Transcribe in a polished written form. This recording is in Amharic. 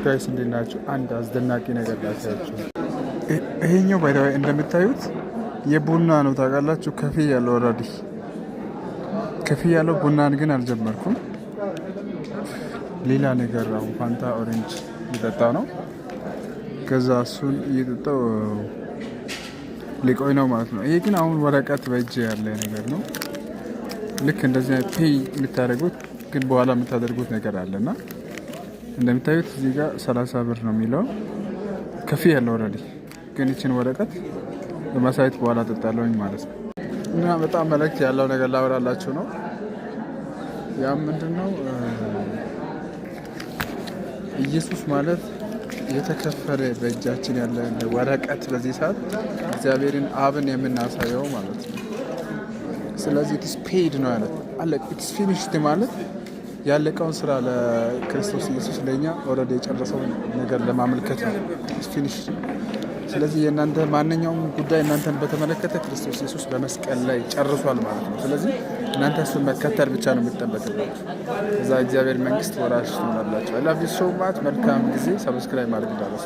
ጋይስ እንዴት ናችሁ? አንድ አስደናቂ ነገር ላሳያችሁ። ይሄኛው ባይዳዊ እንደምታዩት የቡና ነው ታውቃላችሁ። ከፍዬ ያለው ኦልሬዲ ከፍዬ ያለው ቡናን ግን አልጀመርኩም። ሌላ ነገር ነው። ፋንታ ኦሬንጅ እየጠጣ ነው። ከዛ እሱን እየጠጣው ሊቆይ ነው ማለት ነው። ይሄ ግን አሁን ወረቀት በእጅ ያለ ነገር ነው። ልክ እንደዚህ ፔይ የምታደርጉት ግን በኋላ የምታደርጉት ነገር አለና እንደምታዩት እዚህ ጋር 30 ብር ነው የሚለው ከፍዬ ያለው ኦልሬዲ ግን እቺን ወረቀት በማሳየት በኋላ ጠጣለሁኝ ማለት ነው። እና በጣም መልእክት ያለው ነገር ላወራላችሁ ነው። ያም ምንድነው ኢየሱስ ማለት የተከፈለ በእጃችን ያለ ወረቀት በዚህ ሰዓት እግዚአብሔርን አብን የምናሳየው ማለት ነው። ስለዚህ ኢትስ ፔይድ ነው ያለው አለ ኢትስ ፊኒሽድ ማለት ያለቀውን ስራ ለክርስቶስ ኢየሱስ ለኛ ኦልሬዲ የጨረሰውን ነገር ለማመልከት ነው ኢትስ ፊኒሽድ። ስለዚህ የእናንተ ማንኛውም ጉዳይ እናንተን በተመለከተ ክርስቶስ ኢየሱስ በመስቀል ላይ ጨርሷል ማለት ነው። ስለዚህ እናንተ እሱን መከተል ብቻ ነው የሚጠበቅባችሁ። እዛ እግዚአብሔር መንግስት ወራሽ ትሆናላችሁ። አይ ላቭ ዩ ሶ ማች። መልካም ጊዜ። ሰብስክራይብ ማድረግ እንዳትረሱ።